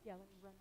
Yeah, let me run.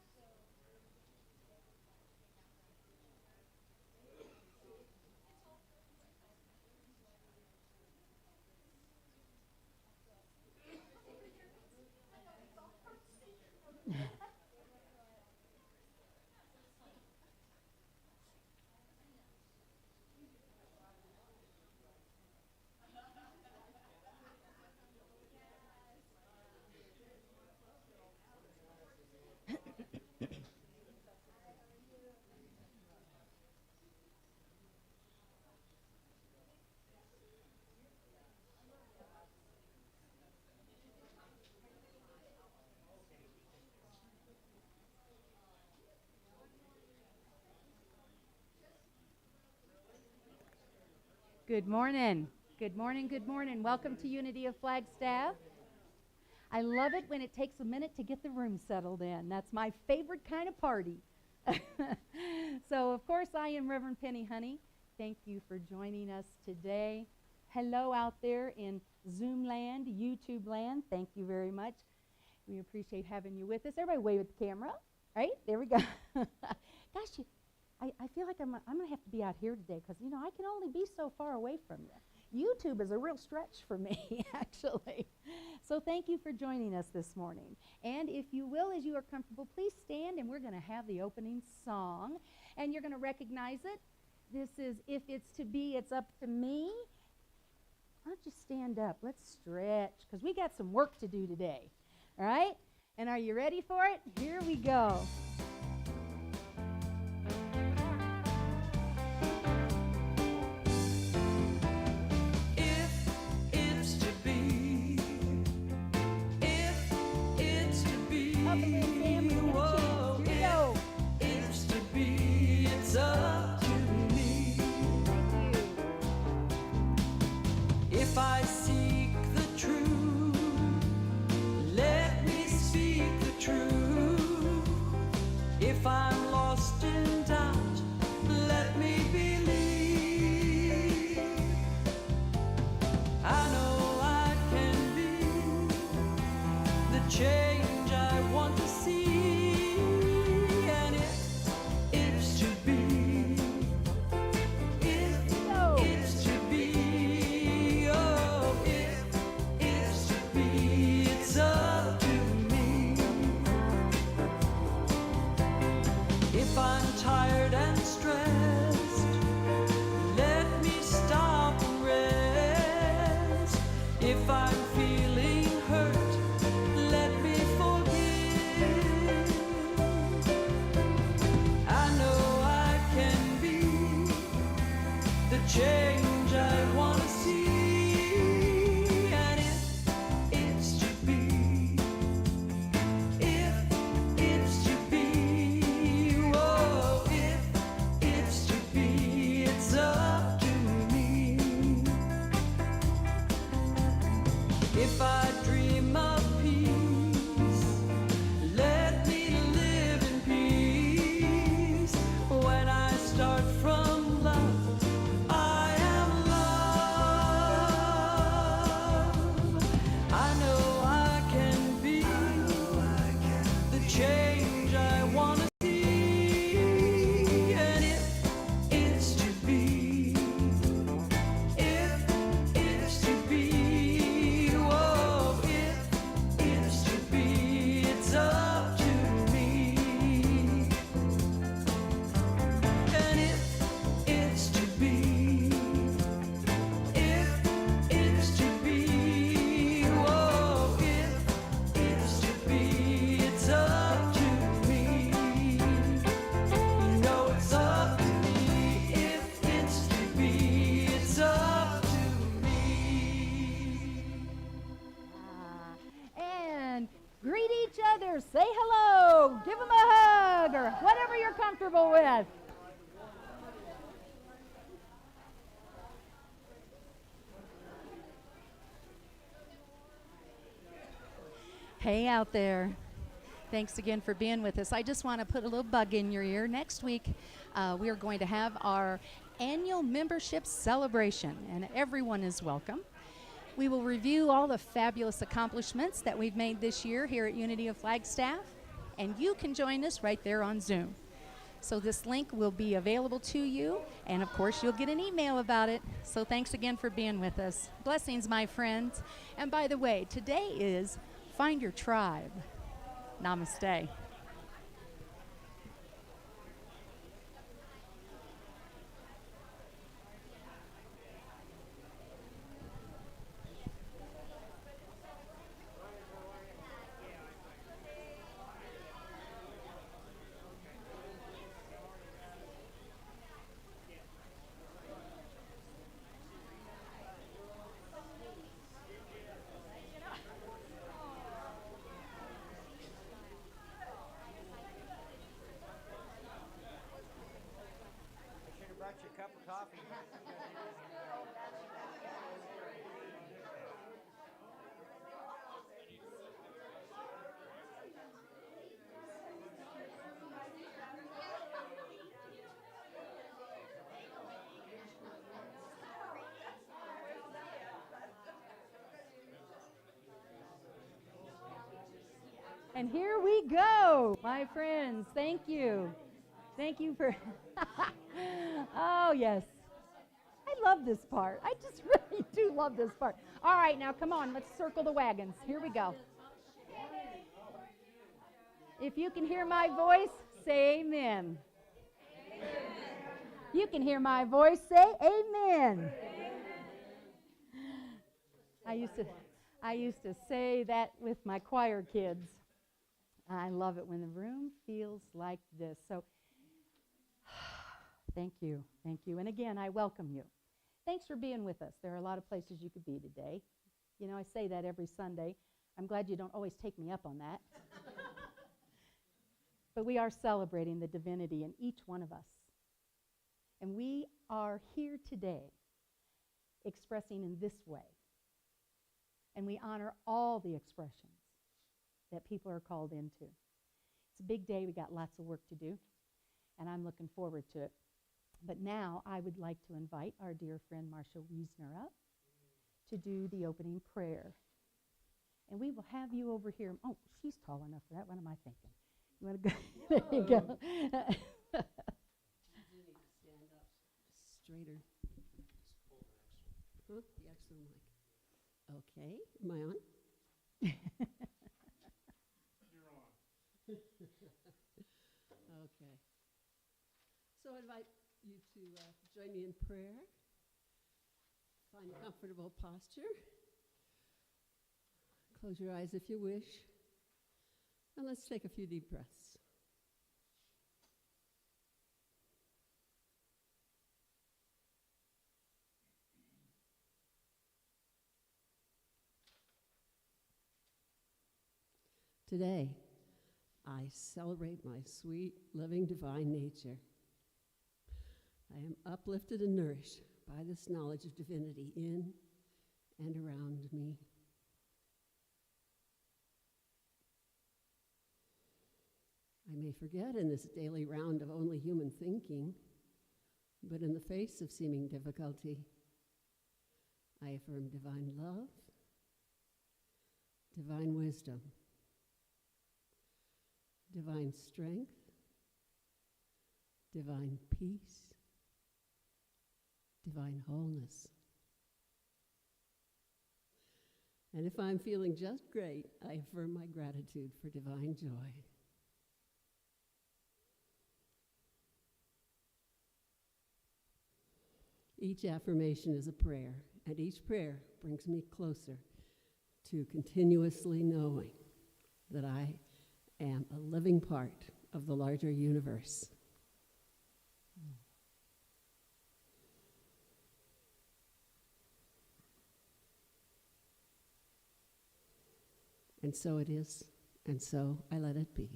Good morning. Good morning. Good morning. Welcome to Unity of Flagstaff. I love it when it takes a minute to get the room settled in. That's my favorite kind of party. So, of course, I am Reverend Penni, honey. Thank you for joining us today. Hello out there in Zoom land, YouTube land. Thank you very much. We appreciate having you with us. Everybody wave at the camera. Right? There we go. Gosh, I feel like I'm going to have to be out here today because, you know, I can only be so far away from you. YouTube is a real stretch for me, actually. So thank you for joining us this morning. And if you will, as you are comfortable, please stand, and we're going to have the opening song. And you're going to recognize it. This is If It's to Be, It's Up to Me. Why don't you stand up? Let's stretch, because we got some work to do today. All right? And are you ready for it? Here we go. If I seek the truth, let me speak the truth. If I'm lost in doubt, let me believe. I know I can be the change I want to see. And if it's to be, if it's to be, oh, if it's to be, it's up to me. If I'm tired and stressed, let me stop and rest. If I'm feeling hurt, let me forgive. I know I can be the change I want to see. And if it's to be, if it's to be, whoa, if it's to be, it's up to me. If I dream of peace, let me live in peace. When I start from love, I am love. I know I can be the change I want to see. And if it's to be, if it's to be, whoa, if Greet each other. Say hello. Give them a hug or whatever you're comfortable with. Hey out there. Thanks again for being with us. I just want to put a little bug in your ear. Next week, we are going to have our annual membership celebration, and everyone is welcome. We will review all the fabulous accomplishments that we've made this year here at Unity of Flagstaff, and you can join us right there on Zoom. So this link will be available to you, and of course you'll get an email about it. So thanks again for being with us. Blessings, my friends. And by the way, today is Find Your Tribe. Namaste. And here we go, my friends. Thank you. Thank you for... Oh, yes. I love this part. I just really do love this part. All right, now come on. Let's circle the wagons. Here we go. If you can hear my voice, say amen. Amen. You can hear my voice, say amen. Amen. I used to say that with my choir kids. I love it when the room feels like this. So thank you. Thank you. And again, I welcome you. Thanks for being with us. There are a lot of places you could be today. You know, I say that every Sunday. I'm glad you don't always take me up on that. But we are celebrating the divinity in each one of us. And we are here today expressing in this way. And we honor all the expressions that people are called into. It's a big day. We got lots of work to do, and I'm looking forward to it. But now I would like to invite our dear friend Marcia Wiesner up to do the opening prayer. And we will have you over here. Oh, she's tall enough for that. What am I thinking? You want to go? There you go. You need to stand up straighter. Huh? The extra mic. Okay. Am I on? You're on. Okay. So I invite you to join me in prayer. Find a comfortable posture. Close your eyes if you wish. And let's take a few deep breaths. Today, I celebrate my sweet, living, divine nature. I am uplifted and nourished by this knowledge of divinity in and around me. I may forget in this daily round of only human thinking, but in the face of seeming difficulty, I affirm divine love, divine wisdom, divine strength, divine peace, divine wholeness. And if I'm feeling just great, I affirm my gratitude for divine joy. Each affirmation is a prayer, and each prayer brings me closer to continuously knowing that I am a living part of the larger universe. And so it is And so I let it be.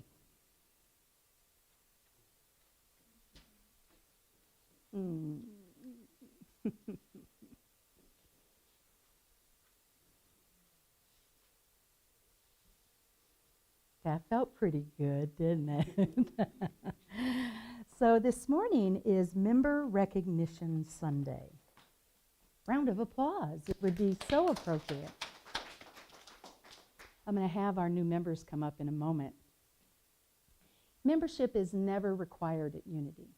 That felt pretty good, didn't it? So this morning is Member Recognition Sunday. Round of applause. It would be so appropriate. I'm going to have our new members come up in a moment. Membership is never required at Unity.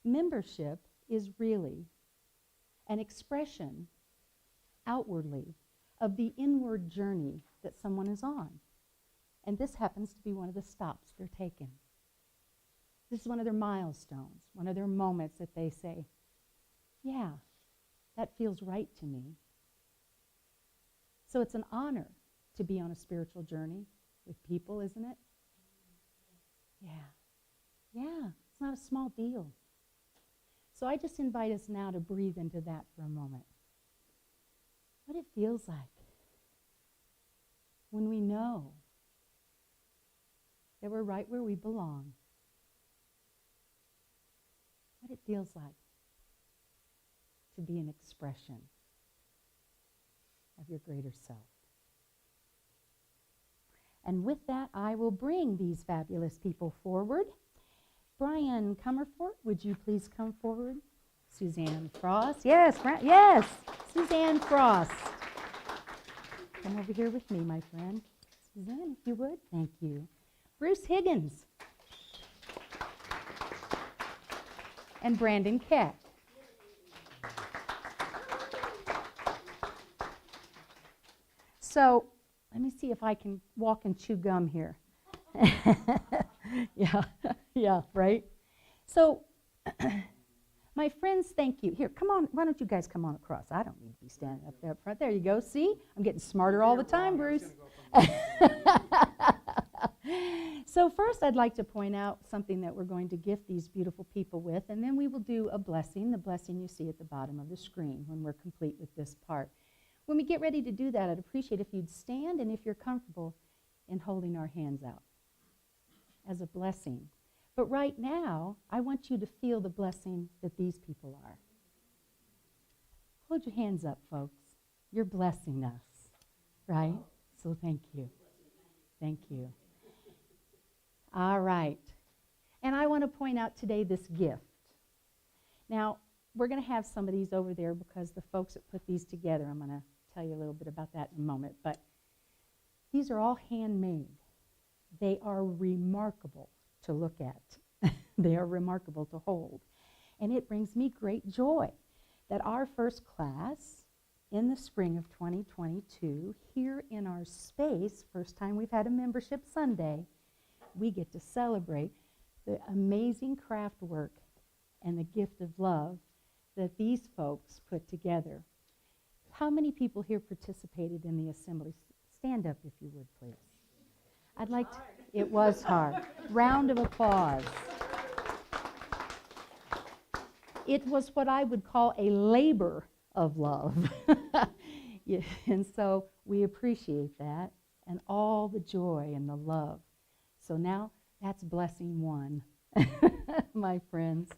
Membership is really an expression outwardly of the inward journey that someone is on. And this happens to be one of the stops they're taking. This is one of their milestones, one of their moments that they say, yeah, that feels right to me. So it's an honor to be on a spiritual journey with people, isn't it? Yeah, it's not a small deal. So I just invite us now to breathe into that for a moment. What it feels like when we know that we're right where we belong. What it feels like to be an expression of your greater self. And with that, I will bring these fabulous people forward. Brian Comerford, would you please come forward? Suzanne Frost. Yes, yes, Suzanne Frost. Come over here with me, my friend. Suzanne, if you would. Thank you. Bruce Higgins. And Brandon Keck. So, let me see if I can walk and chew gum here. Yeah, right? So, my friends, thank you. Here, come on. Why don't you guys come on across? I don't need to be standing up there up front. There you go. See? I'm getting smarter all the time, Bruce. So first, I'd like to point out something that we're going to gift these beautiful people with, and then we will do a blessing, the blessing you see at the bottom of the screen when we're complete with this part. When we get ready to do that, I'd appreciate if you'd stand and if you're comfortable in holding our hands out as a blessing. But right now, I want you to feel the blessing that these people are. Hold your hands up, folks. You're blessing us, right? So thank you. Thank you. All right. And I want to point out today this gift. Now, we're going to have some of these over there because the folks that put these together, I'm going to tell you a little bit about that in a moment, but these are all handmade. They are remarkable to look at. They are remarkable to hold. And it brings me great joy that our first class in the spring of 2022, here in our space, first time we've had a membership Sunday, we get to celebrate the amazing craft work and the gift of love that these folks put together. How many people here participated in the assembly? Stand up if you would, please. I'd like to, it was hard. Round of applause. It was what I would call a labor of love. Yeah, and so we appreciate that and all the joy and the love. So now that's blessing one, my friends.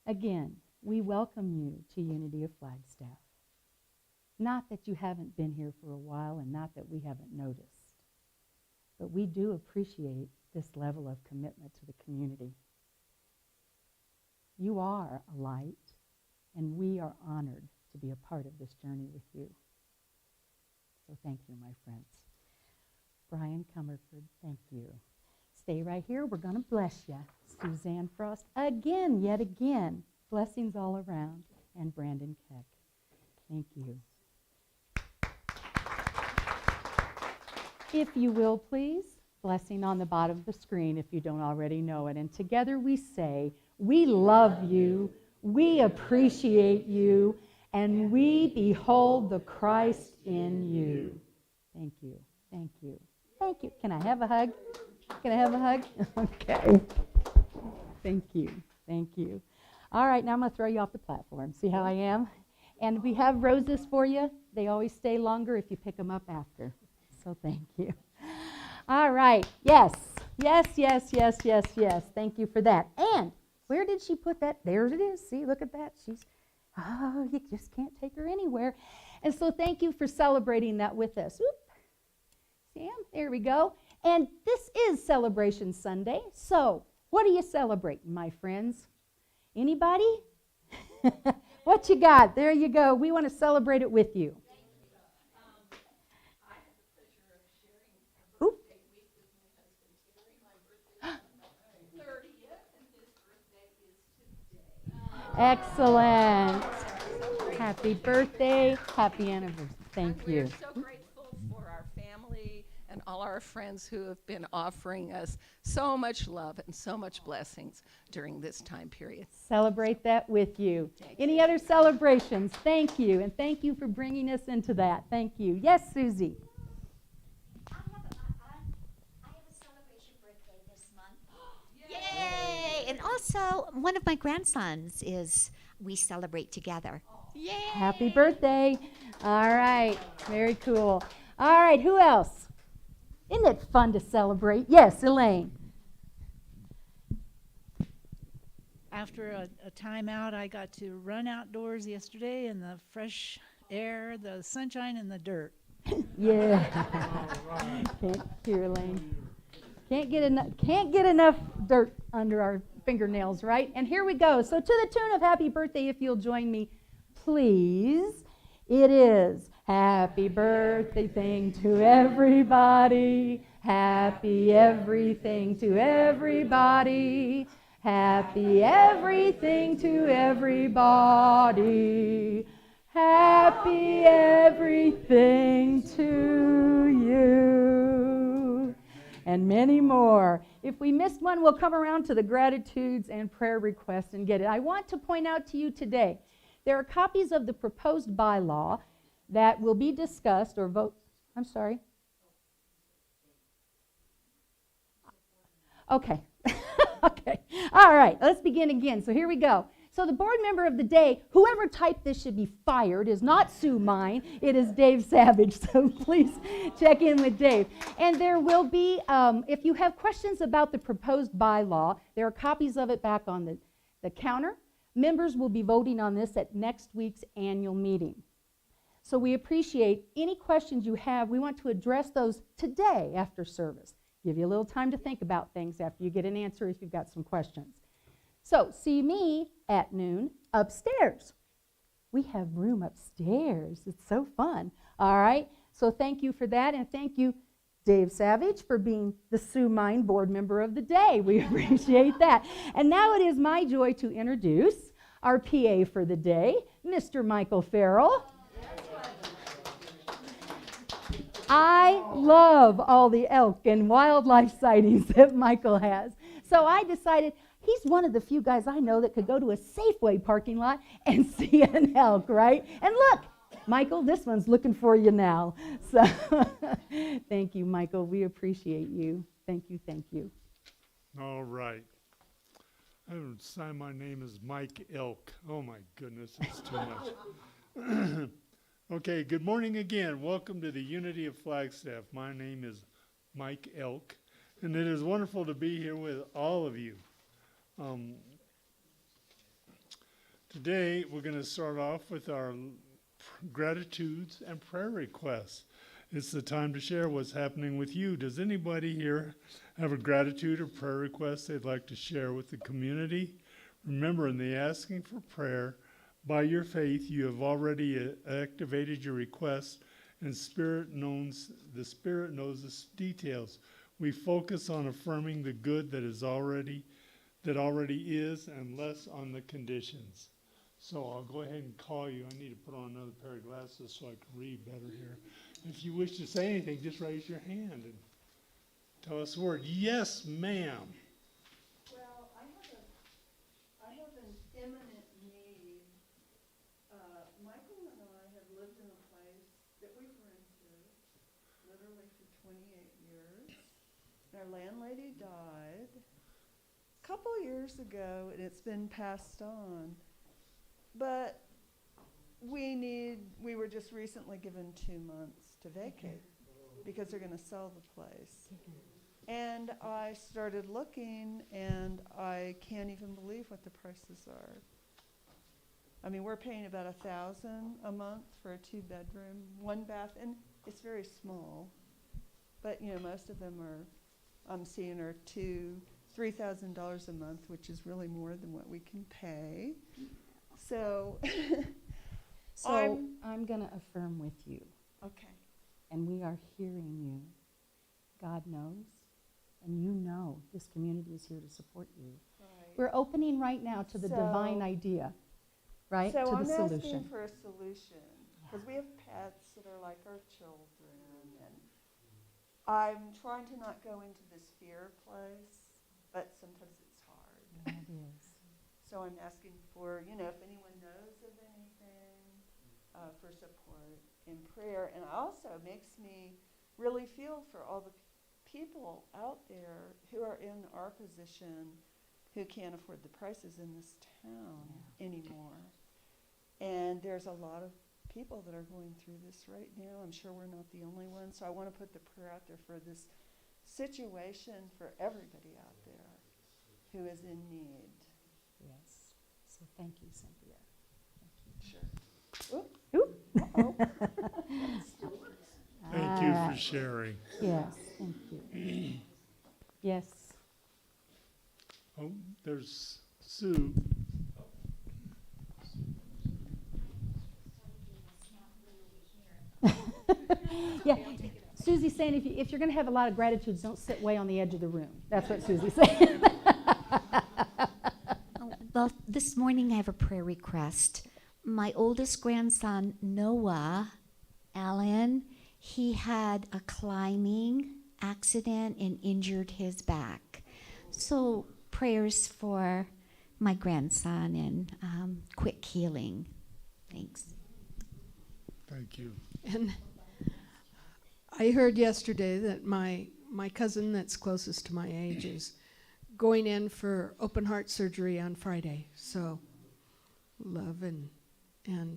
Again, we welcome you to Unity of Flagstaff. Not that you haven't been here for a while and not that we haven't noticed, but we do appreciate this level of commitment to the community. You are a light, and we are honored to be a part of this journey with you. So thank you, my friends. Brian Comerford, thank you. Stay right here. We're going to bless you. Suzanne Frost, again, yet again. Blessings all around. And Brandon Keck. Thank you. If you will, please, blessing on the bottom of the screen if you don't already know it. And together we say, we love you, we appreciate you, and we behold the Christ in you. Thank you. Thank you. Thank you. Can I have a hug? Can I have a hug? Okay. Thank you. Thank you. All right, now I'm going to throw you off the platform. See how I am? And we have roses for you. They always stay longer if you pick them up after. So thank you. All right. Yes. Yes, yes, yes, yes, yes. Thank you for that. And where did she put that? There it is. See, look at that. You just can't take her anywhere. And so thank you for celebrating that with us. Oop. Sam, there we go. And this is Celebration Sunday. So what are you celebrating, my friends? Anybody? What you got? There you go. We want to celebrate it with you. I have the pleasure of sharing a birthday week with my husband Terry. My birthday is on the 30th, and his birthday is today. Excellent. Happy birthday. Happy anniversary. Thank you. We're so grateful for our family and all our friends who have been offering us so much love and so much blessings during this time period. Celebrate that with you. Any other celebrations? Thank you. And thank you for bringing us into that. Thank you. Yes, Susie. I have a celebration birthday this month. Yay! And also, one of my grandsons we celebrate together. Yay! Happy birthday. All right. Very cool. All right. Who else? Isn't it fun to celebrate? Yes, Elaine. After a time out, I got to run outdoors yesterday in the fresh air, the sunshine, and the dirt. Yeah. Can't hear Elaine. Can't get enough dirt under our fingernails, right? And here we go. So to the tune of Happy Birthday, if you'll join me, please. It is happy birthday thing to everybody. Happy everything to everybody. Happy everything to everybody. Happy everything to you. And many more. If we missed one, we'll come around to the gratitudes and prayer requests and get it. I want to point out to you today, there are copies of the proposed bylaw that will be discussed or vote. I'm sorry. Okay. Okay. All right. Let's begin again. So here we go. So the board member of the day, whoever typed this should be fired, is not Sue Mine. It is Dave Savage. So please check in with Dave. And there will be, if you have questions about the proposed bylaw, there are copies of it back on the counter. Members will be voting on this at next week's annual meeting. So we appreciate any questions you have. We want to address those today after service. Give you a little time to think about things after you get an answer if you've got some questions. So see me at noon upstairs. We have room upstairs. It's so fun. All right. So thank you for that, and thank you, Dave Savage, for being the Sue Mine board member of the day. We appreciate that. And now it is my joy to introduce our PA for the day, Mr. Michael Farrell. I love all the elk and wildlife sightings that Michael has. So I decided he's one of the few guys I know that could go to a Safeway parking lot and see an elk, right? And look, Michael, this one's looking for you now. So thank you, Michael. We appreciate you. Thank you, thank you. All right. I haven't signed my name as Mike Elk. Oh my goodness, it's too much. Okay, good morning again. Welcome to the Unity of Flagstaff. My name is Mike Elk, and it is wonderful to be here with all of you. Today, we're going to start off with our gratitudes and prayer requests. It's the time to share what's happening with you. Does anybody here have a gratitude or prayer request they'd like to share with the community? Remember, in the asking for prayer, by your faith, you have already activated your request, and the Spirit knows the details. We focus on affirming the good that already is, and less on the conditions. So I'll go ahead and call you. I need to put on another pair of glasses so I can read better here. If you wish to say anything, just raise your hand and tell us a word. Yes, ma'am. Well, I have an imminent need. Michael and I have lived in a place that we've rented literally for 28 years. Our landlady died a couple years ago, and it's been passed on. But we were just recently given 2 months to vacate. because they're going to sell the place. And I started looking, and I can't even believe what the prices are. I mean, we're paying about $1,000 a month for a 2-bedroom, 1 bath, and it's very small. But you know, most of them are, I'm seeing are $2,000-$3,000 a month, which is really more than what we can pay. So, So I'm going to affirm with you, okay. and we are hearing you. God knows, and you know this community is here to support you. Right. We're opening right now to the divine idea, right? So to I'm the asking solution. for a solution, because we have pets that are like our children, and I'm trying to not go into this fear place, but sometimes it's hard. Yeah, it is. So I'm asking for, you know, if anyone knows of anything, for support in prayer. And also makes me really feel for all the people out there who are in our position who can't afford the prices in this town anymore. And there's a lot of people that are going through this right now. I'm sure we're not the only ones. So I want to put the prayer out there for this situation for everybody out there who is in need. Yes. So thank you, Cynthia. Sure. Oop. Oop. Uh-oh. Thank you for sharing. Yes, thank you. Yes. Oh, there's Sue. Yeah, Susie's saying if you're going to have a lot of gratitudes, don't sit way on the edge of the room. That's what Susie's saying. Well, this morning I have a prayer request. My oldest grandson, Noah Allen, he had a climbing accident and injured his back. So prayers for my grandson and quick healing. Thanks. Thank you. And I heard yesterday that my cousin that's closest to my age is going in for open heart surgery on Friday. So love and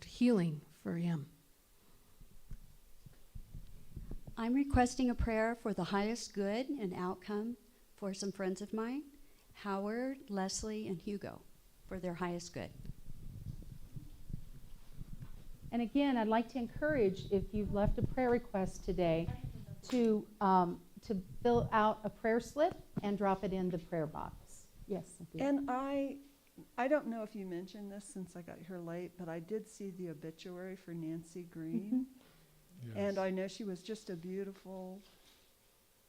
healing for him. I'm requesting a prayer for the highest good and outcome for some friends of mine, Howard, Leslie, and Hugo, for their highest good. And again, I'd like to encourage, if you've left a prayer request today, to fill out a prayer slip and drop it in the prayer box. Yes, Cynthia. And I don't know if you mentioned this since I got here late, but I did see the obituary for Nancy Green. Yes. And I know she was just a beautiful,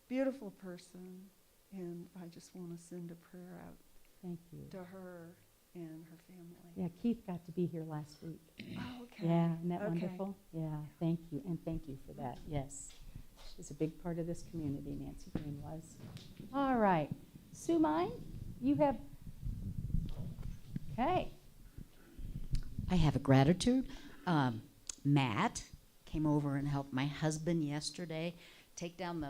beautiful person. And I just want to send a prayer out Thank you. to her and her family. Yeah, Keith got to be here last week. Oh, okay. Yeah, isn't that Okay. wonderful? Yeah, thank you, and thank you for that, yes. She's a big part of this community, Nancy Green was. All right, Sue Mine, you have, okay. I have a gratitude. Matt came over and helped my husband yesterday take down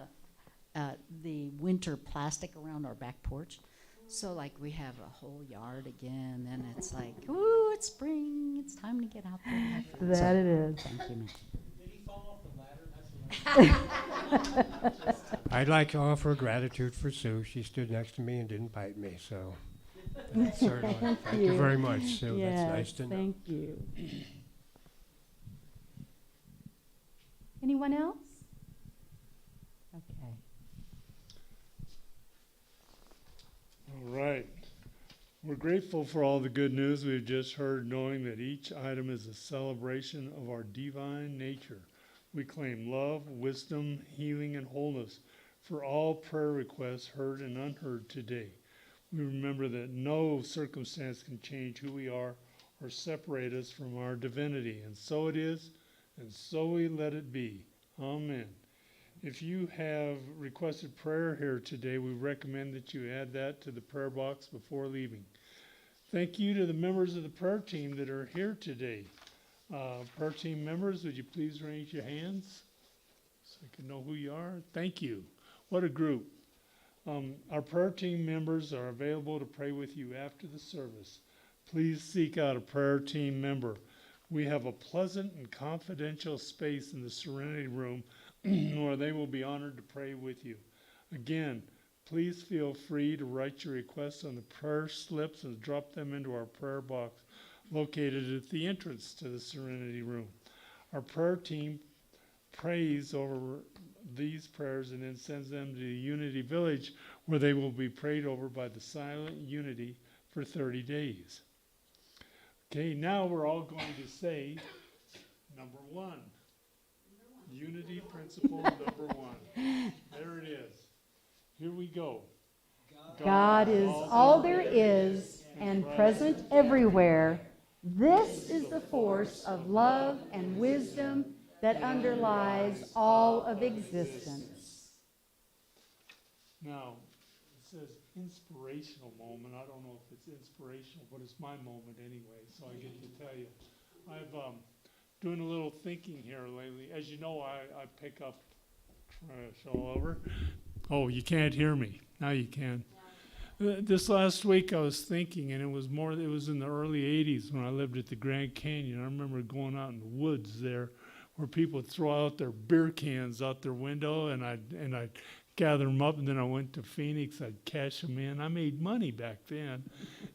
the winter plastic around our back porch. So like we have a whole yard again, and it's like, ooh, it's spring. It's time to get out there and have fun. That it is. Thank you, Matt. Did he fall off the ladder? That's I'd like to offer gratitude for Sue. She stood next to me and didn't bite me, so certainly. Thank you very much, Sue. Yes, That's nice to know. thank you. Anyone else? Okay. All right. We're grateful for all the good news we've just heard, knowing that each item is a celebration of our divine nature. We claim love, wisdom, healing, and wholeness for all prayer requests heard and unheard today. We remember that no circumstance can change who we are or separate us from our divinity. And so it is, and so we let it be. Amen. If you have requested prayer here today, we recommend that you add that to the prayer box before leaving. Thank you to the members of the prayer team that are here today. Prayer team members, would you please raise your hands so I can know who you are? Thank you. What a group. Our prayer team members are available to pray with you after the service. Please seek out a prayer team member. We have a pleasant and confidential space in the Serenity Room where they will be honored to pray with you. Again, please feel free to write your requests on the prayer slips and drop them into our prayer box located at the entrance to the Serenity Room. Our prayer team prays over these prayers and then sends them to the Unity Village, where they will be prayed over by the Silent Unity for 30 days. Okay, now we're all going to say number one. Unity principle number one. There it is. Here we go. God is all there is and present everywhere. This is the force of love and wisdom that underlies all of existence. Now, it says inspirational moment. I don't know if it's inspirational, but it's my moment anyway, so I get to tell you. I've doing a little thinking here lately. As you know, I pick up trash all over. Oh, you can't hear me. Now you can. This last week I was thinking, and it was in the early 80s when I lived at the Grand Canyon. I remember going out in the woods there where people would throw out their beer cans out their window, and I'd gather them up, and then I went to Phoenix. I'd cash them in. I made money back then.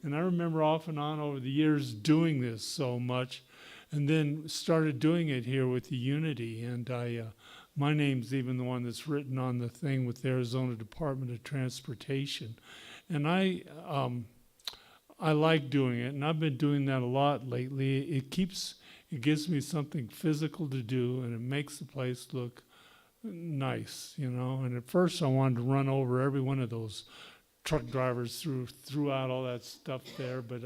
And I remember off and on over the years doing this so much, and then started doing it here with the Unity. And my name's even the one that's written on the thing with the Arizona Department of Transportation. And I like doing it, and I've been doing that a lot lately. It gives me something physical to do, and it makes the place look nice, you know. And at first I wanted to run over every one of those truck drivers throughout all that stuff there, but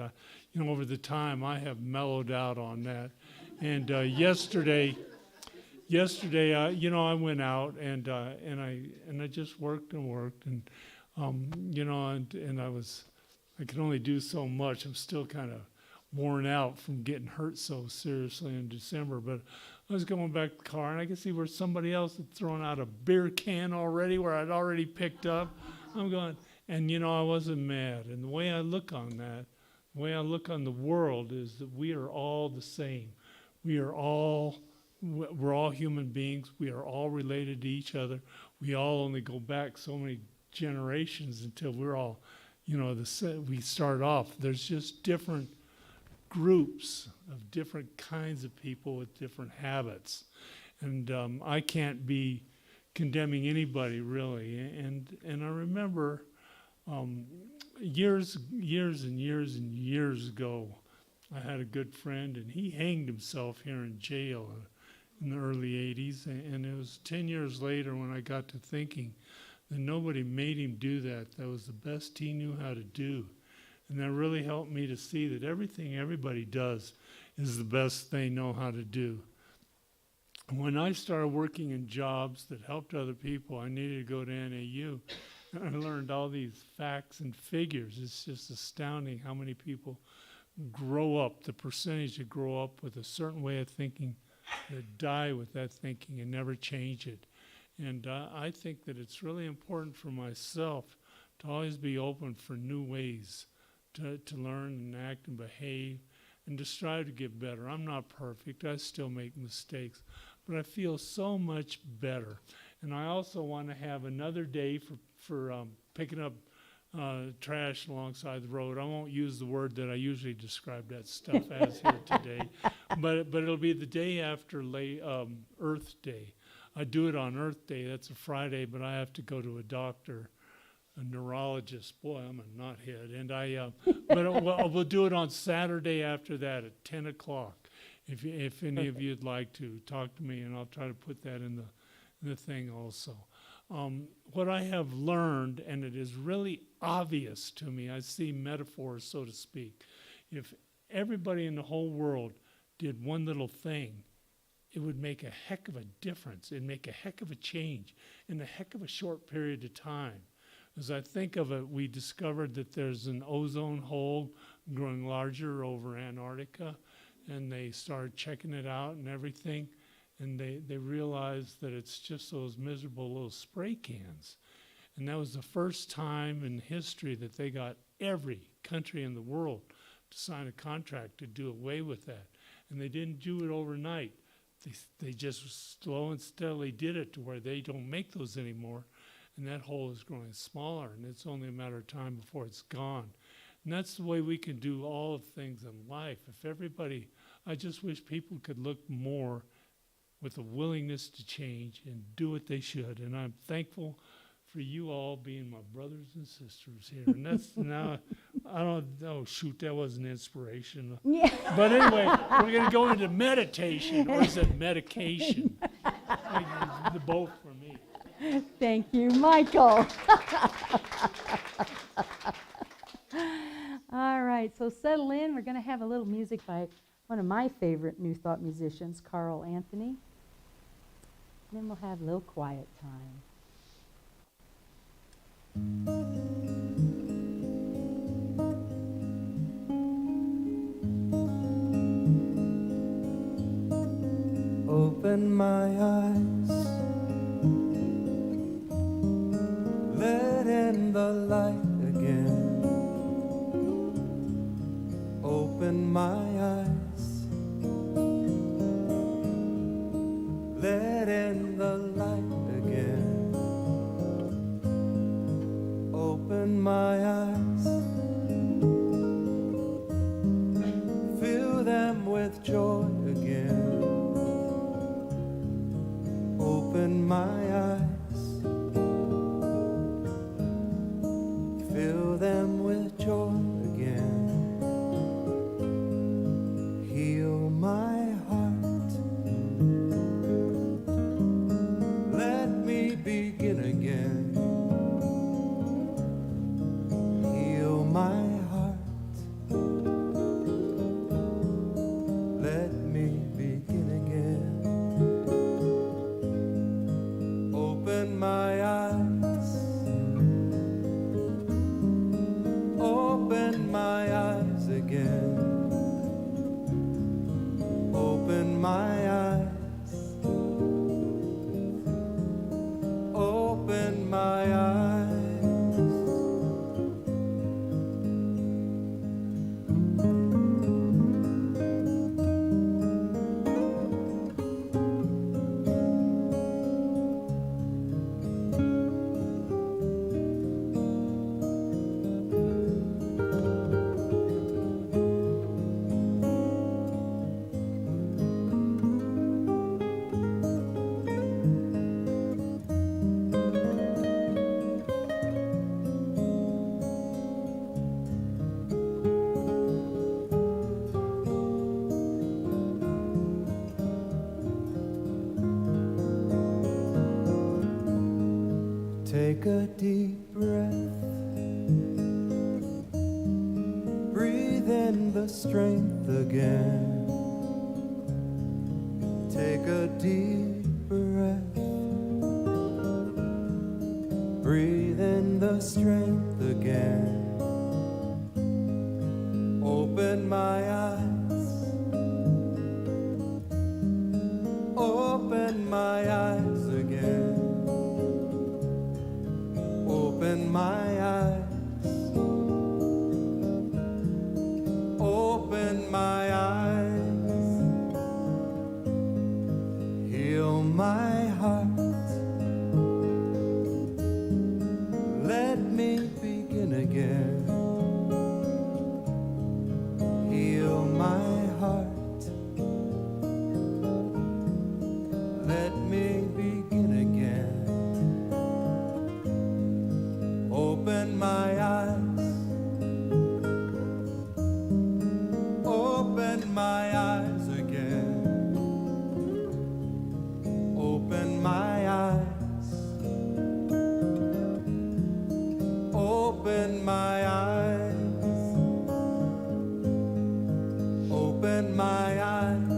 you know, over the time I have mellowed out on that. And yesterday, you know, I went out and I just worked and worked, and you know, and I could only do so much. I'm still kind of worn out from getting hurt so seriously in December, but I was going back to the car, and I could see where somebody else had thrown out a beer can already, where I'd already picked up. I'm going, and you know, I wasn't mad. And the way I look on that, the way I look on the world, is that we are all the same. We're all human beings. We are all related to each other. We all only go back so many generations until we're all, you know, we start off. There's just different groups of different kinds of people with different habits, and I can't be condemning anybody really. And I remember years and years ago, I had a good friend, and he hanged himself here in jail in the early 80s, and it was 10 years later when I got to thinking that nobody made him do that. That was the best he knew how to do. And that really helped me to see that everything everybody does is the best they know how to do. When I started working in jobs that helped other people, I needed to go to NAU. And I learned all these facts and figures. It's just astounding how many people grow up, the percentage that grow up with a certain way of thinking, that die with that thinking and never change it. And I think that it's really important for myself to always be open for new ways to learn and act and behave and to strive to get better. I'm not perfect. I still make mistakes. But I feel so much better. And I also want to have another day for picking up trash alongside the road. I won't use the word that I usually describe that stuff as here today. But it'll be the day after Earth Day. I do it on Earth Day. That's a Friday, but I have to go to a doctor, a neurologist. Boy, I'm a knothead. And we'll do it on Saturday after that at 10 o'clock. If any of you'd like to talk to me, and I'll try to put that in the thing also. What I have learned, and it is really obvious to me, I see metaphors, so to speak. If everybody in the whole world did one little thing, it would make a heck of a difference. It'd make a heck of a change in a heck of a short period of time. As I think of it, we discovered that there's an ozone hole growing larger over Antarctica, and they started checking it out and everything, and they realized that it's just those miserable little spray cans. And that was the first time in history that they got every country in the world to sign a contract to do away with that. And they didn't do it overnight. they just slow and steadily did it to where they don't make those anymore, and that hole is growing smaller, and it's only a matter of time before it's gone. And that's the way we can do all of things in life. If everybody, I just wish people could look more with a willingness to change and do what they should. And I'm thankful for you all being my brothers and sisters here. And that's now, oh shoot, that was an inspiration. Yeah. But anyway, we're going to go into meditation, or is it medication? The both for me. Thank you, Michael. All right, so settle in. We're going to have a little music by one of my favorite New Thought musicians, Carl Anthony. And then we'll have a little quiet time. Open my eyes, let in the light again. Open my eyes, let in the light again. Open my eyes, fill them with joy again. Open my eyes, fill them with joy again. Heal my heart, let me begin again. Heal my heart, let me begin again. Open my eyes, open my eyes again. Open my eyes, open my eyes. Take a deep breath, breathe in the strength again. Take a deep breath, breathe in the strength again. Open my eyes, open my eyes again. Open my eyes, open my eyes. Heal my heart, let me begin again. Heal my heart, let me begin again. Open my eyes, open my eyes again. Open my eyes, open my eyes. Open my eyes,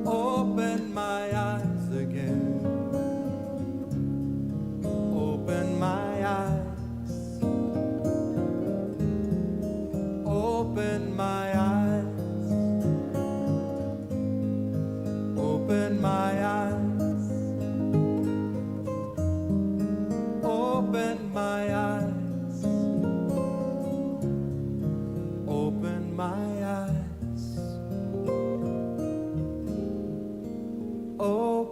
open my eyes again. Open my eyes, open my eyes, open my eyes, open my eyes, open my eyes.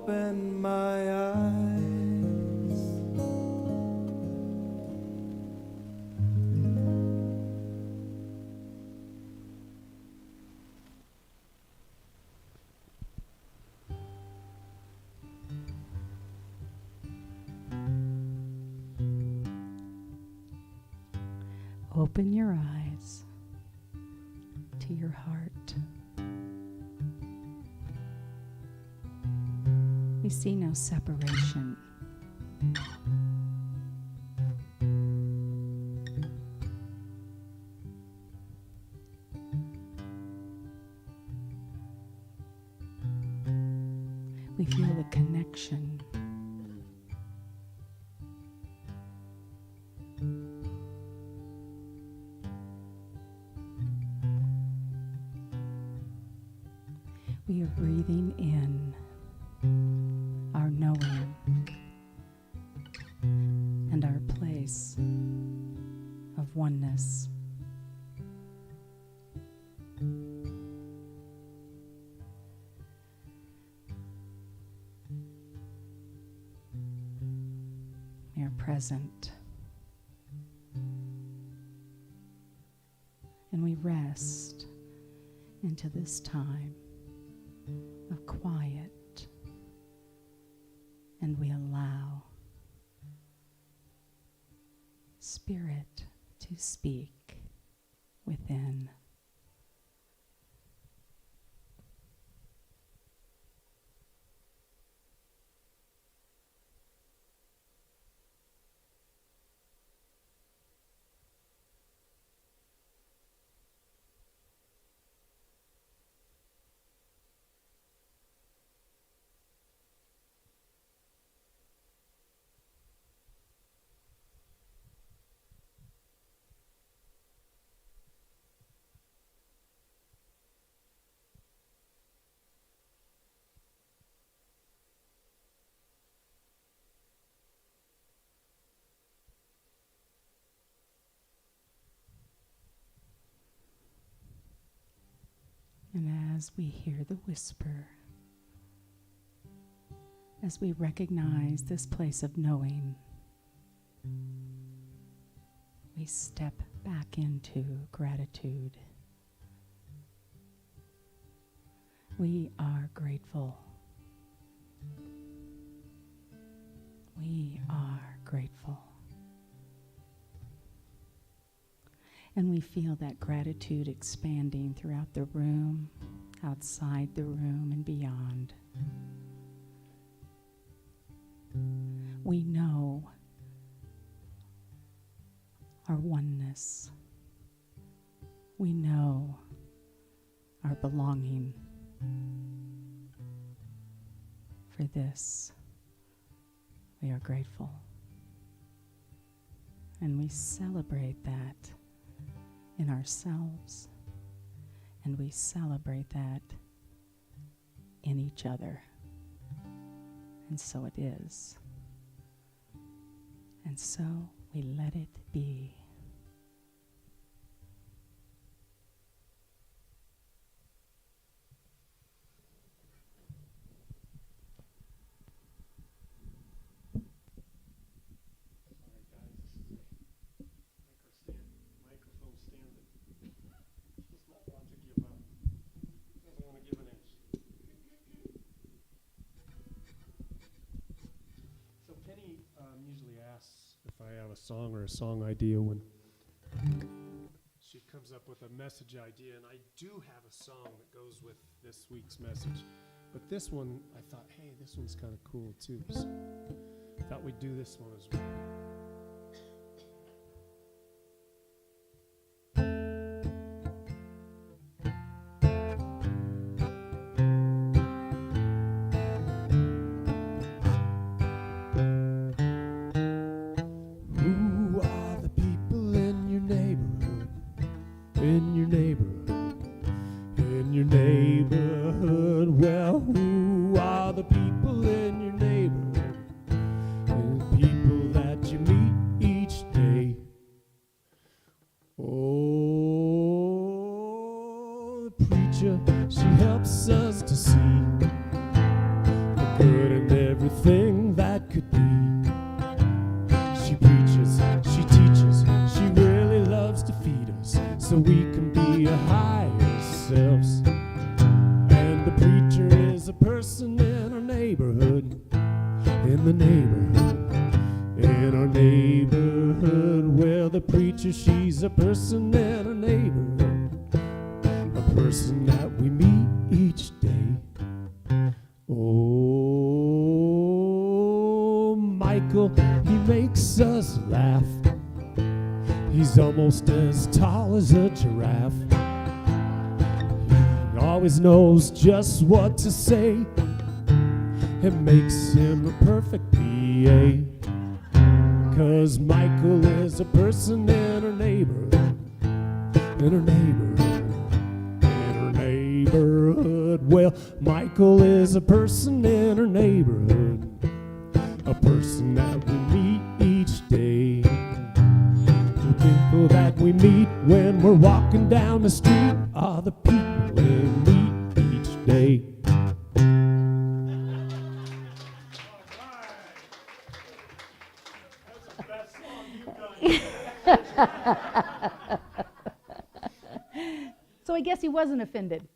open my eyes. Open your eyes to your heart. We see no separation. We feel the connection. We are breathing in our knowing and our place of oneness. We are present. And we rest into this time of quiet, and we allow Spirit to speak within. And as we hear the whisper, as we recognize this place of knowing, we step back into gratitude. We are grateful. We are grateful. And we feel that gratitude expanding throughout the room, outside the room, and beyond. We know our oneness. We know our belonging. For this, we are grateful. And we celebrate that in ourselves, and we celebrate that in each other. And so it is. And so we let it be. Usually asks if I have a song or a song idea when she comes up with a message idea, and I do have a song that goes with this week's message. But this one, I thought, hey, this one's kind of cool too. So thought we'd do this one as well. That you good and everything that could be. She preaches, she teaches, she really loves to feed us so we can be our higher selves. And the preacher is a person in our neighborhood, in the neighborhood, in our neighborhood. Well, the preacher, she's a person in our neighborhood, a person that we meet each day. Oh, Michael, he makes us laugh. He's almost as tall as a giraffe. He always knows just what to say. It makes him a perfect PA. 'Cause Michael is a person in her neighborhood, in her neighborhood, in her neighborhood. Well, Michael is a person in her neighborhood, a person that we meet each day. The people that we meet when we're walking down the street are the people we meet each day. So I guess he wasn't offended.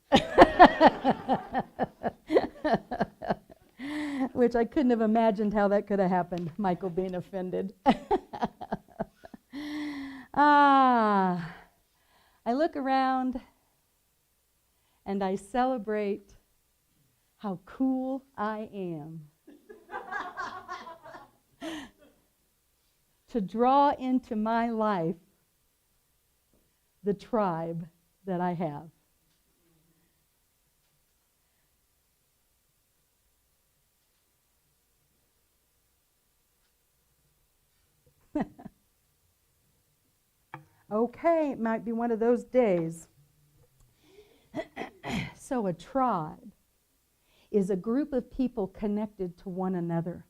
Which I couldn't have imagined how that could have happened, Michael being offended. I look around and I celebrate how cool I am. To draw into my life the tribe that I have. Okay, it might be one of those days. So a tribe is a group of people connected to one another,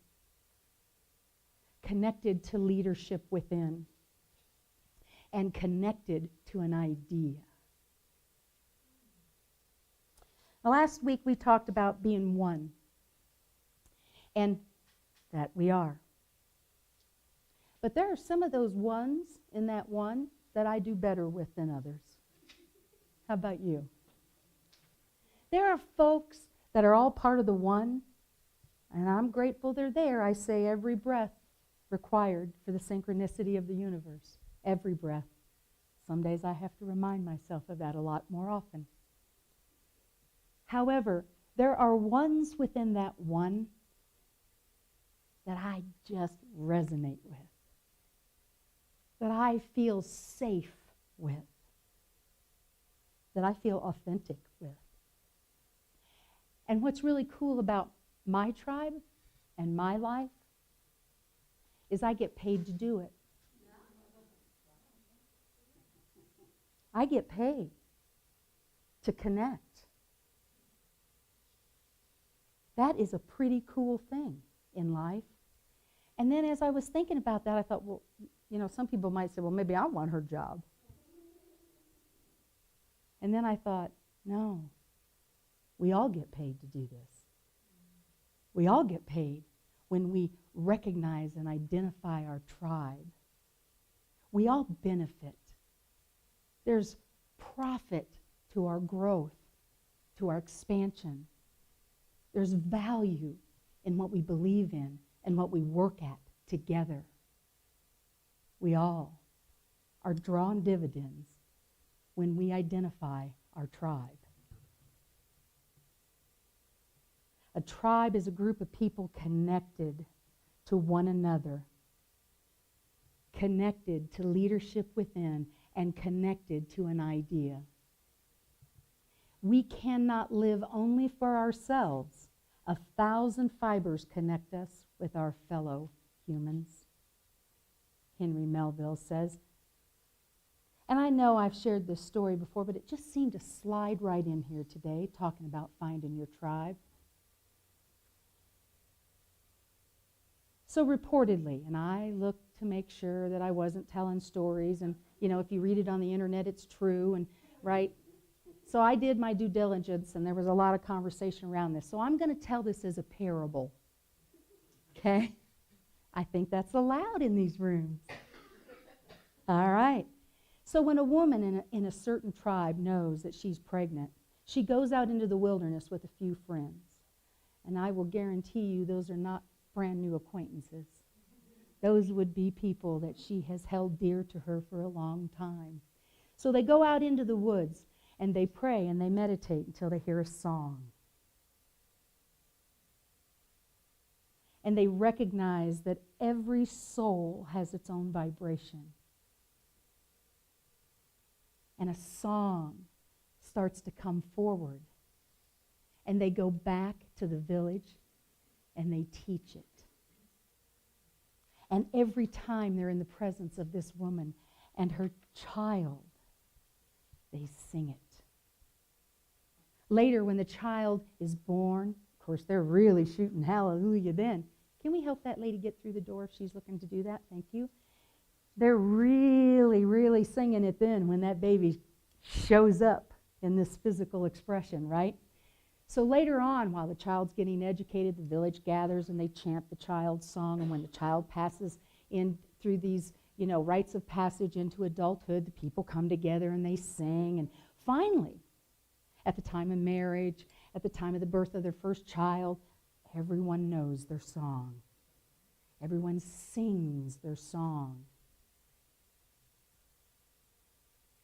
connected to leadership within, and connected to an idea. Now, last week we talked about being one, and that we are. But there are some of those ones in that one that I do better with than others. How about you? There are folks that are all part of the one, and I'm grateful they're there. I say every breath required for the synchronicity of the universe. Every breath. Some days I have to remind myself of that a lot more often. However, there are ones within that one that I just resonate with, that I feel safe with, that I feel authentic with. And what's really cool about my tribe and my life is I get paid to do it. I get paid to connect. That is a pretty cool thing in life. And then as I was thinking about that, I thought, well, you know, some people might say, well, maybe I want her job. And then I thought, no, we all get paid to do this. We all get paid when we recognize and identify our tribe. We all benefit. There's profit to our growth, to our expansion. There's value in what we believe in and what we work at together. We all are drawn dividends when we identify our tribe. A tribe is a group of people connected to one another, connected to leadership within, and connected to an idea. We cannot live only for ourselves. 1,000 fibers connect us with our fellow humans, Henry Melville says. And I know I've shared this story before, but it just seemed to slide right in here today, talking about finding your tribe. So reportedly, and I looked to make sure that I wasn't telling stories, and you know, if you read it on the internet, it's true, and right? So I did my due diligence, and there was a lot of conversation around this. So I'm going to tell this as a parable. Okay? I think that's allowed in these rooms. All right. So when a woman in a certain tribe knows that she's pregnant, she goes out into the wilderness with a few friends. And I will guarantee you those are not brand new acquaintances. Those would be people that she has held dear to her for a long time. So they go out into the woods and they pray and they meditate until they hear a song. And they recognize that every soul has its own vibration. And a song starts to come forward. And they go back to the village and they teach it. And every time they're in the presence of this woman and her child, they sing it. Later, when the child is born, of course, they're really shooting hallelujah then. Can we help that lady get through the door if she's looking to do that? Thank you. They're really, really singing it then when that baby shows up in this physical expression, right? So later on, while the child's getting educated, the village gathers and they chant the child's song. And when the child passes in through these, rites of passage into adulthood, the people come together and they sing. And finally, at the time of marriage, at the time of the birth of their first child, everyone knows their song. Everyone sings their song.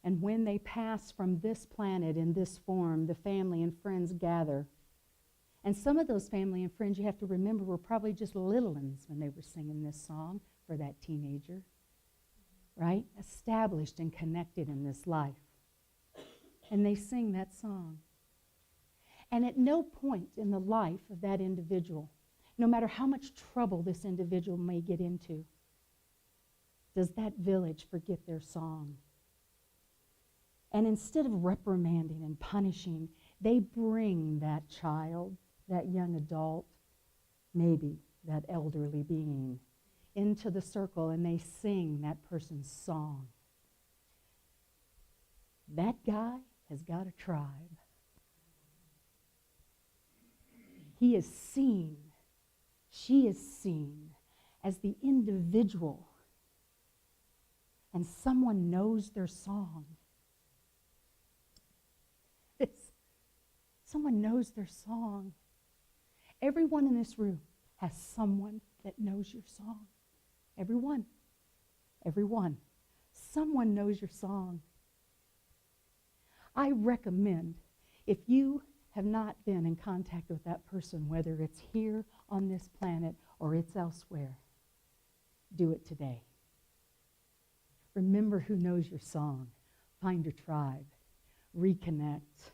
And when they pass from this planet in this form, the family and friends gather. And some of those family and friends, you have to remember, were probably just little ones when they were singing this song for that teenager, right? Established and connected in this life. And they sing that song. And at no point in the life of that individual, no matter how much trouble this individual may get into, does that village forget their song. And instead of reprimanding and punishing, they bring that child, that young adult, maybe that elderly being, into the circle and they sing that person's song. That guy has got a tribe. He is seen, she is seen as the individual, and someone knows their song. Someone knows their song. Everyone in this room has someone that knows your song. Everyone. Everyone. Someone knows your song. I recommend, if you have not been in contact with that person, whether it's here on this planet or it's elsewhere, do it today. Remember who knows your song. Find your tribe. Reconnect.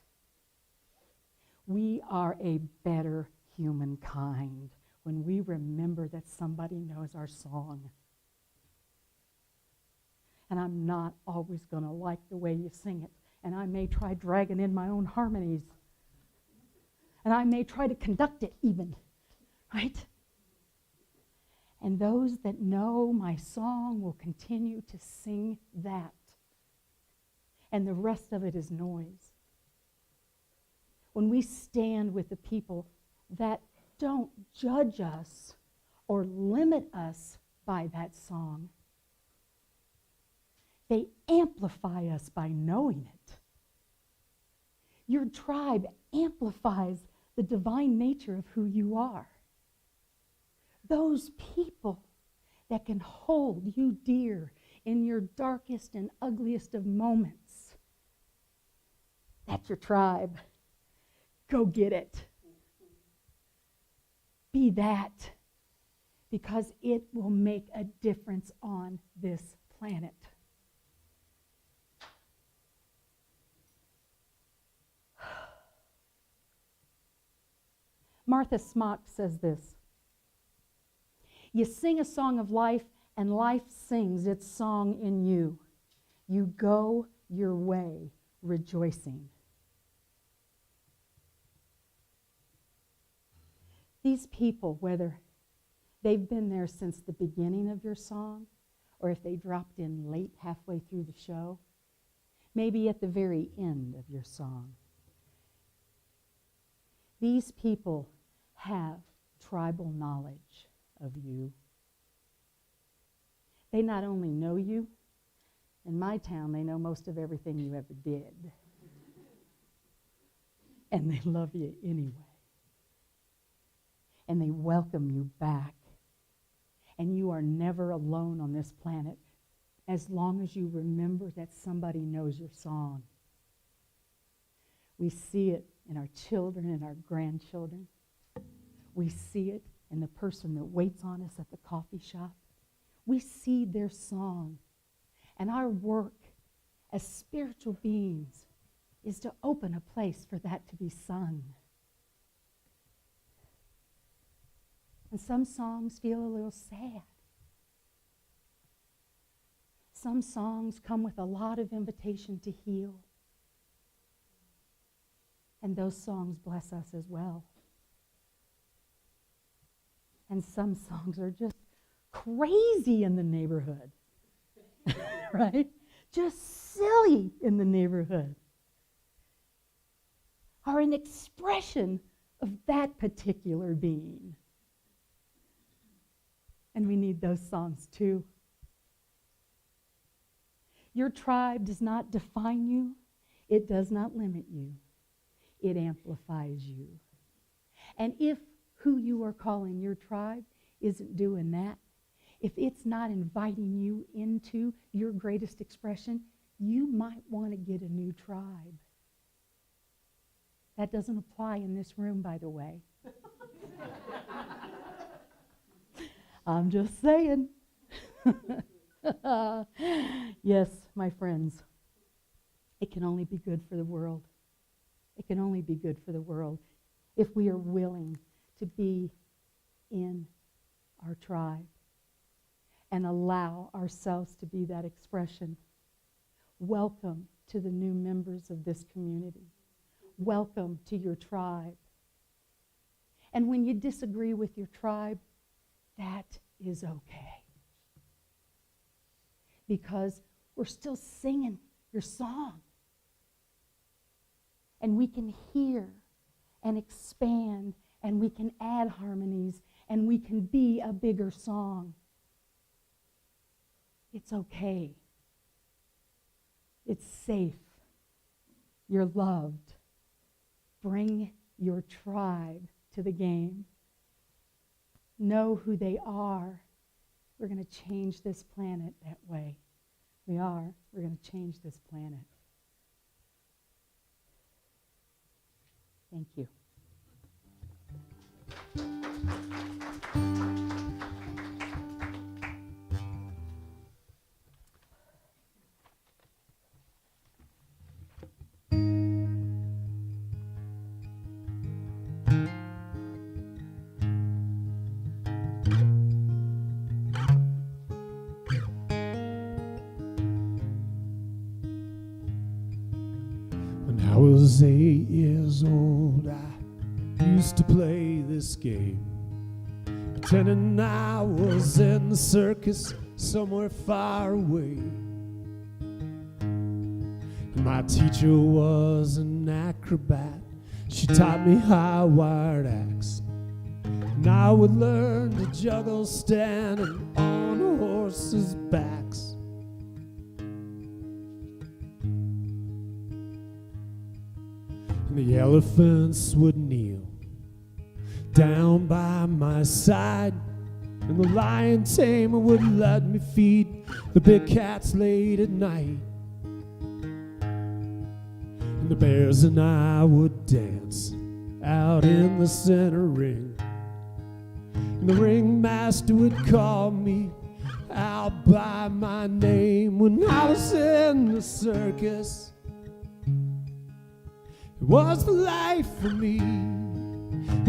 We are a better humankind when we remember that somebody knows our song. And I'm not always going to like the way you sing it. And I may try dragging in my own harmonies. And I may try to conduct it even, right? And those that know my song will continue to sing that. And the rest of it is noise. When we stand with the people that don't judge us or limit us by that song, they amplify us by knowing it. Your tribe amplifies the divine nature of who you are. Those people that can hold you dear in your darkest and ugliest of moments, that's your tribe. Go get it. Be that, because it will make a difference on this planet. Martha Smock says this: you sing a song of life, and life sings its song in you. You go your way rejoicing. These people, whether they've been there since the beginning of your song, or if they dropped in late halfway through the show, maybe at the very end of your song, These people have tribal knowledge of you. They not only know you, in my town, they know most of everything you ever did. And they love you anyway. And they welcome you back. And you are never alone on this planet as long as you remember that somebody knows your song. We see it in our children and our grandchildren. We see it in the person that waits on us at the coffee shop. We see their song. And our work as spiritual beings is to open a place for that to be sung. And some songs feel a little sad. Some songs come with a lot of invitation to heal. And those songs bless us as well. And some songs are just crazy in the neighborhood. Right? Just silly in the neighborhood. Are an expression of that particular being. And we need those songs too. Your tribe does not define you. It does not limit you. It amplifies you. And if who you are calling your tribe isn't doing that, if it's not inviting you into your greatest expression, you might want to get a new tribe. That doesn't apply in this room, by the way. I'm just saying. Yes, my friends, it can only be good for the world. It can only be good for the world if we are willing to be in our tribe and allow ourselves to be that expression. Welcome to the new members of this community. Welcome to your tribe. And when you disagree with your tribe, that is okay. Because we're still singing your song. And we can hear and expand, and we can add harmonies, and we can be a bigger song. It's okay. It's safe. You're loved. Bring your tribe to the game. Know who they are. We're going to change this planet that way. We are. We're going to change this planet. Thank you. I was 8 years old, I used to play this game, pretending I was in the circus somewhere far away. My teacher was an acrobat. She taught me high-wired acts, and I would learn to juggle standing on horses' backs. The elephants would kneel down by my side, and the lion tamer would let me feed the big cats late at night. And the bears and I would dance out in the center ring, and the ringmaster would call me out by my name. When I was in the circus, it was the life for me.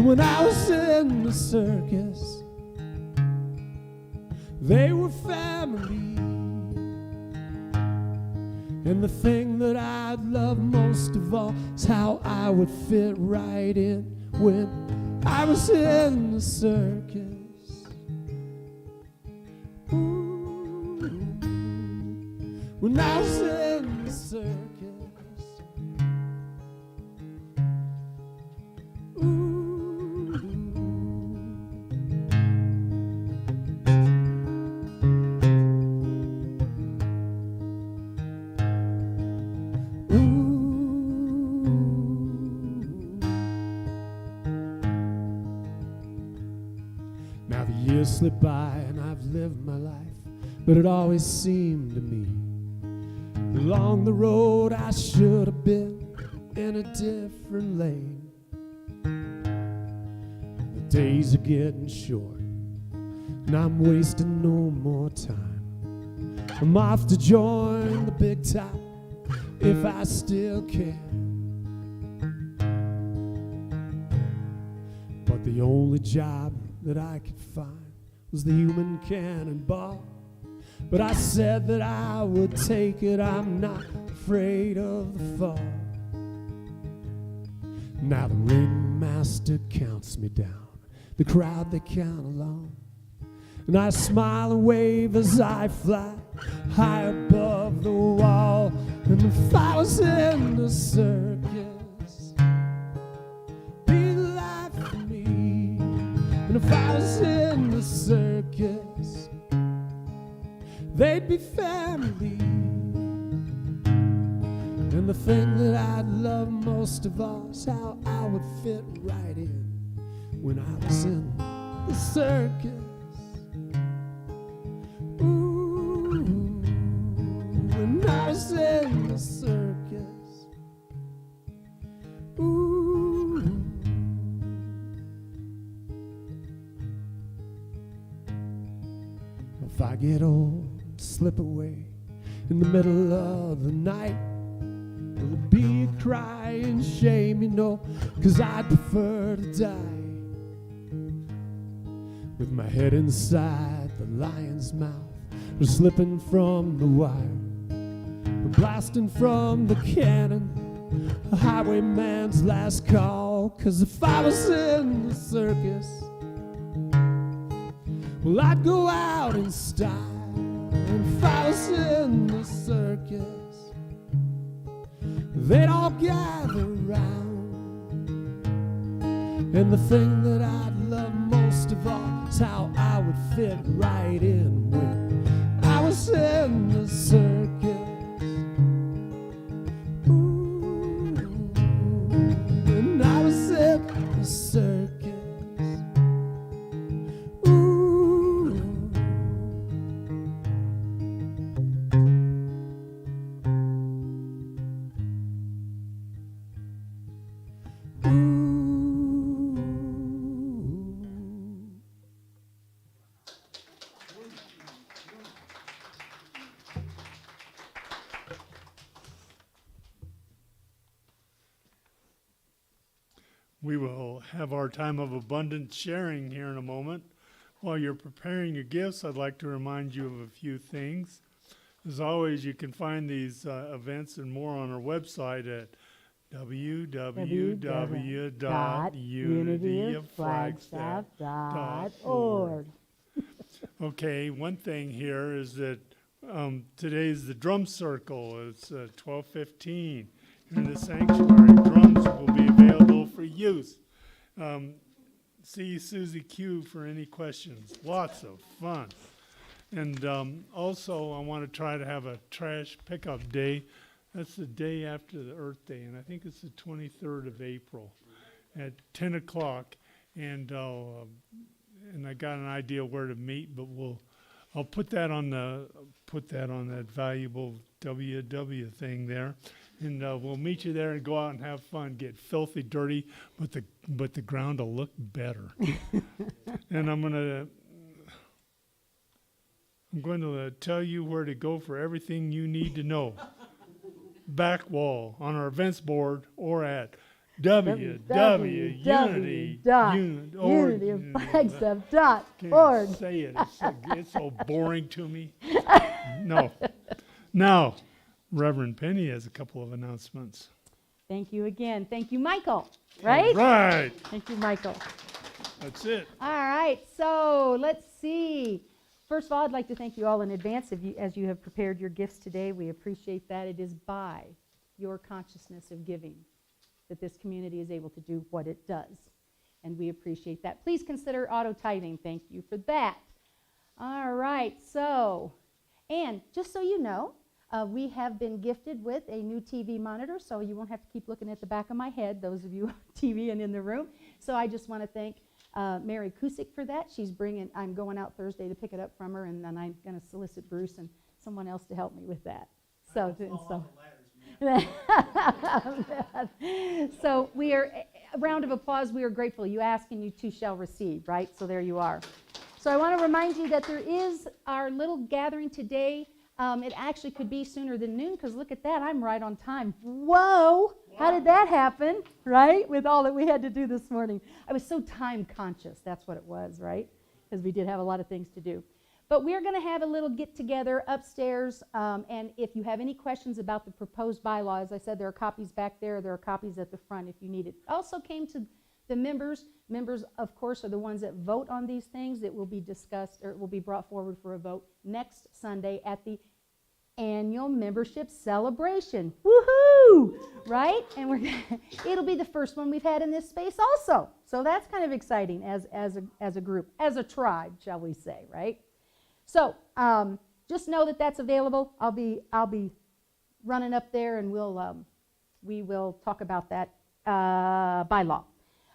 When I was in the circus, they were family. And the thing that I'd love most of all is how I would fit right in when I was in the circus. Ooh. When I was in the circus. Ooh. Now the years slip by and I've lived my life, but it always seemed to me along the road I should have been in a different lane. The days are getting short and I'm wasting no more time. I'm off to join the big top if I still can. But the only job that I could find was the human cannonball. But I said that I would take it, I'm not afraid of the fall. Now the ringmaster counts me down, the crowd they count along, and I smile and wave as I fly high above the wall. And if I was in the circus, be life for me. And if I was in the circus, they'd be family. And the thing that I'd love most of all is how I would fit right in when I was in the circus. Ooh, when I was in the circus. Ooh. If I get old, slip away in the middle of the night, it'll be a crying shame, you know, 'cause I'd prefer to die with my head inside the lion's mouth, or slipping from the wire, or blasting from the cannon, a highwayman's last call. 'Cause if I was in the circus, well, I'd go out in style. And if I was in the circus, they'd all gather round. And the thing that I'd love most of all is how I would fit right in when I was in the circus. Ooh, when I was in the circus. We will have our time of abundant sharing here in a moment. While you're preparing your gifts, I'd like to remind you of a few things. As always, you can find these events and more on our website at www.unityofflagstaff.org. Okay, one thing here is that today's the drum circle. It's 12:15 in the sanctuary. Drums will be available for use. See Susie Q for any questions. Lots of fun. And also, I want to try to have a trash pickup day. That's the day after the Earth Day, and I think it's the 23rd of April at 10 o'clock. And I got an idea where to meet, but I'll put that on that valuable WW thing there, and we'll meet you there and go out and have fun, get filthy dirty, but the ground will look better. And I'm going to tell you where to go for everything you need to know. Back wall on our events board or at www.unityofflagstaff.org. Say it. It's so boring to me. No. Now, Reverend Penni has a couple of announcements. Thank you again. Thank you, Michael. Right? Right. Thank you, Michael. That's it. All right. So let's see. First of all, I'd like to thank you all in advance as you have prepared your gifts today. We appreciate that. It is by your consciousness of giving that this community is able to do what it does. And we appreciate that. Please consider auto-tithing. Thank you for that. All right. So, and just so you know, we have been gifted with a new TV monitor, so you won't have to keep looking at the back of my head, those of you on TV and in the room. So I just want to thank Mary Kusick for that. I'm going out Thursday to pick it up from her, and then I'm going to solicit Bruce and someone else to help me with that. So we are, a round of applause, we are grateful. You ask and you too shall receive, right? So there you are. So I want to remind you that there is our little gathering today. It actually could be sooner than noon, because look at that, I'm right on time. Whoa! How did that happen, right? With all that we had to do this morning. I was so time conscious, that's what it was, right? Because we did have a lot of things to do. But we're going to have a little get-together upstairs, and if you have any questions about the proposed bylaw, as I said, there are copies back there. There are copies at the front if you need it. Also came to the members. Members, of course, are the ones that vote on these things. It will be discussed, or it will be brought forward for a vote next Sunday at the annual membership celebration. Woohoo! Right? And it'll be the first one we've had in this space also. So that's kind of exciting as a group, as a tribe, shall we say, right? So just know that that's available. I'll be running up there, and we will talk about that bylaw.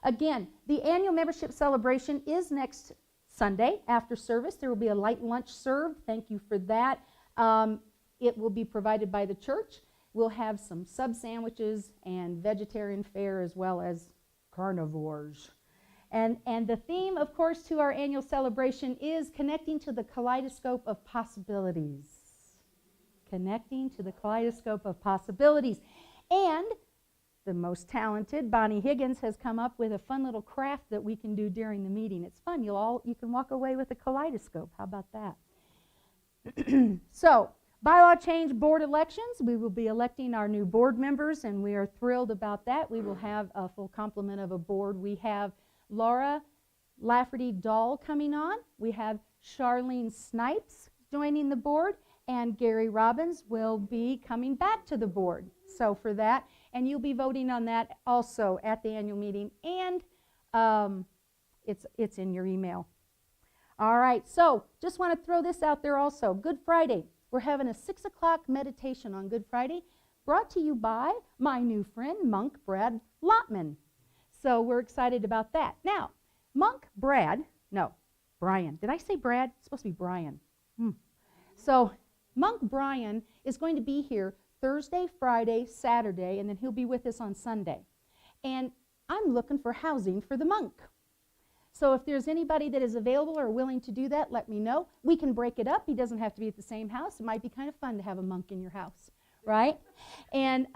Again, the annual membership celebration is next Sunday after service. There will be a light lunch served. Thank you for that. It will be provided by the church. We'll have some sub sandwiches and vegetarian fare as well as carnivores. And the theme, of course, to our annual celebration is connecting to the kaleidoscope of possibilities. Connecting to the kaleidoscope of possibilities. And the most talented, Bonnie Higgins, has come up with a fun little craft that we can do during the meeting. It's fun. You can walk away with a kaleidoscope. How about that? So, bylaw change, board elections. We will be electing our new board members, and we are thrilled about that. We will have a full complement of a board. We have Laura Lafferty-Dahl coming on. We have Charlene Snipes joining the board, and Gary Robbins will be coming back to the board. So for that, and you'll be voting on that also at the annual meeting, and it's in your email. All right, so just want to throw this out there also. Good Friday. We're having a 6 o'clock meditation on Good Friday, brought to you by my new friend, Monk Brad Lottman. So we're excited about that. Now, Brian. Did I say Brad? It's supposed to be Brian. So Monk Brian is going to be here Thursday, Friday, Saturday, and then he'll be with us on Sunday. And I'm looking for housing for the monk. So if there's anybody that is available or willing to do that, let me know. We can break it up. He doesn't have to be at the same house. It might be kind of fun to have a monk in your house, right? And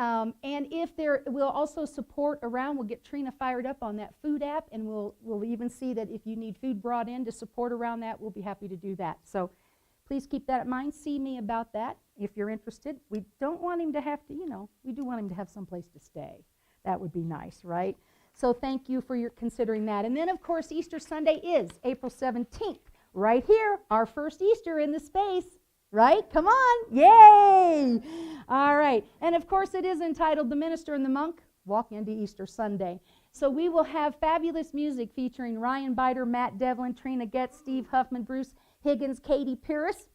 if we'll also support around, we'll get Trina fired up on that food app, and we'll even see that if you need food brought in to support around that, we'll be happy to do that. So please keep that in mind. See me about that if you're interested. We don't want him to have to, we do want him to have some place to stay. That would be nice, right? So thank you for your considering that. And then, of course, Easter Sunday is April 17th. Right here, our first Easter in the space. Right? Come on. Yay! All right. And, of course, it is entitled The Minister and the Monk Walk into Easter Sunday. So we will have fabulous music featuring Ryan Biter, Matt Devlin, Trina Goetz, Steve Huffman, Bruce Higgins, Katie Pierce.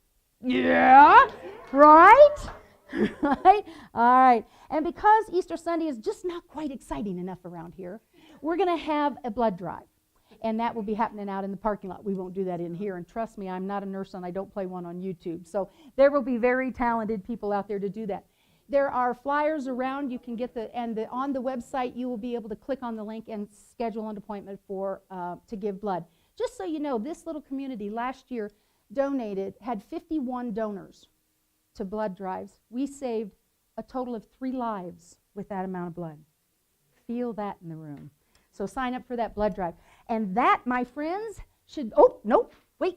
Yeah? Right? Right? All right. And because Easter Sunday is just not quite exciting enough around here, we're going to have a blood drive. And that will be happening out in the parking lot. We won't do that in here. And trust me, I'm not a nurse and I don't play one on YouTube. So there will be very talented people out there to do that. There are flyers around. You can get on the website, you will be able to click on the link and schedule an appointment to give blood. Just so you know, this little community last year had 51 donors to blood drives. We saved a total of 3 lives with that amount of blood. Feel that in the room. So sign up for that blood drive. And that, my friends,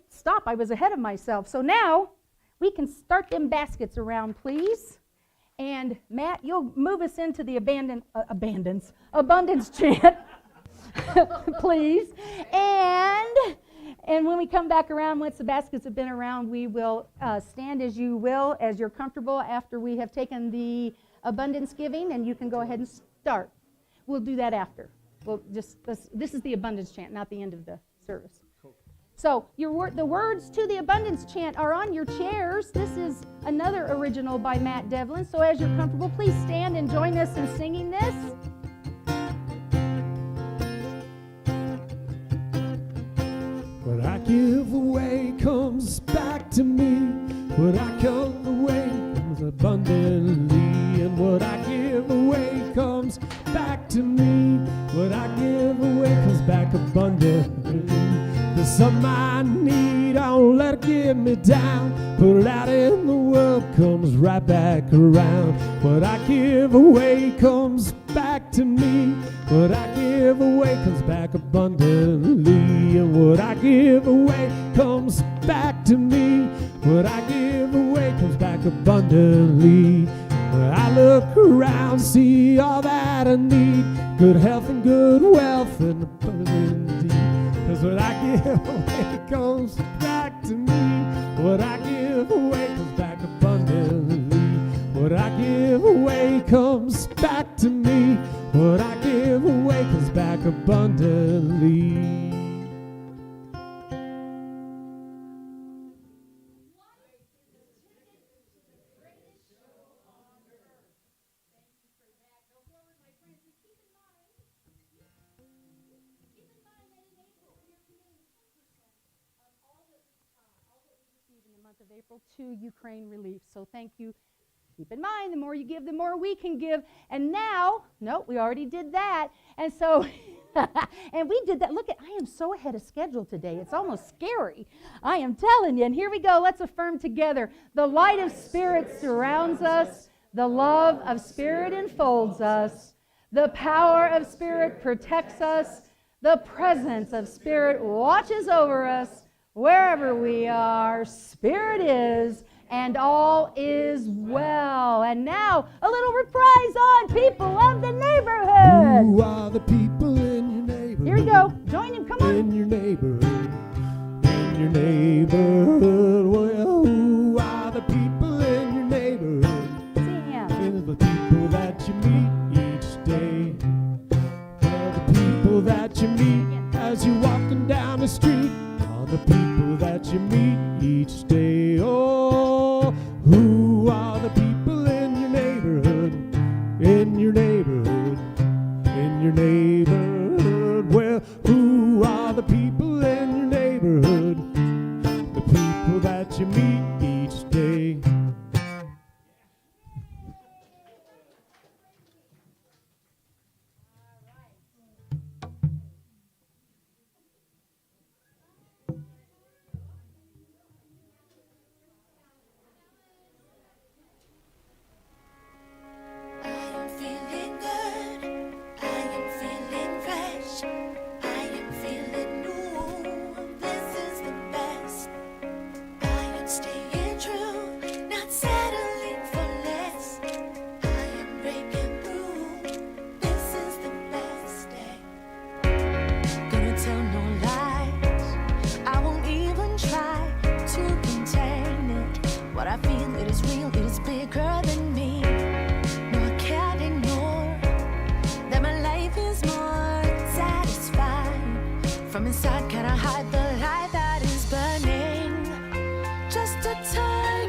stop, I was ahead of myself. So now we can start them baskets around, please. And Matt, you'll move us into the abundance chant, please. And when we come back around, once the baskets have been around, we will stand as you will, as you're comfortable after we have taken the abundance giving, and you can go ahead and start. We'll do that after. This is the abundance chant, not the end of the service. Cool. So the words to the abundance chant are on your chairs. This is another original by Matt Devlin. So as you're comfortable, please stand and join us in singing this. What I come away comes abundantly, and what I give away comes back to me. What I give away comes back abundantly. There's something I need, I won't let it get me down. Put it out in the world, comes right back around. What I give away comes back to me. What I give away comes back abundantly, and what I give away comes back to me. What I give away comes back abundantly. When I look around, see all that I need, good health and good wealth and abundant indeed. 'Cause what I give away comes back to me. What I give away comes back abundantly. What I give away comes back to me. What I give away comes back abundantly. Of April to Ukraine relief. So thank you. Keep in mind, the more you give, the more we can give. And now, no, we already did that. And so, and we did that. Look, I am so ahead of schedule today. It's almost scary. I am telling you. And here we go. Let's affirm together. The light of Spirit surrounds us. The love of Spirit enfolds us. The power of Spirit protects us. The presence of Spirit watches over us. Wherever we are, Spirit is, and all is well. And now, a little reprise on People of the Neighborhood. Who are the people in your neighborhood? Here we go. Join him. Come on. In your neighborhood. In your neighborhood. Well, who are the people in your neighborhood? In the people that you meet each day. Well, the people that you meet as you're walking down the street. The people that you meet each day. Oh, who are the people in your neighborhood? In your neighborhood. In your neighborhood. Well, who are the people in your neighborhood? The people that you meet each day. From inside, can I hide the light that is burning? Just a touch.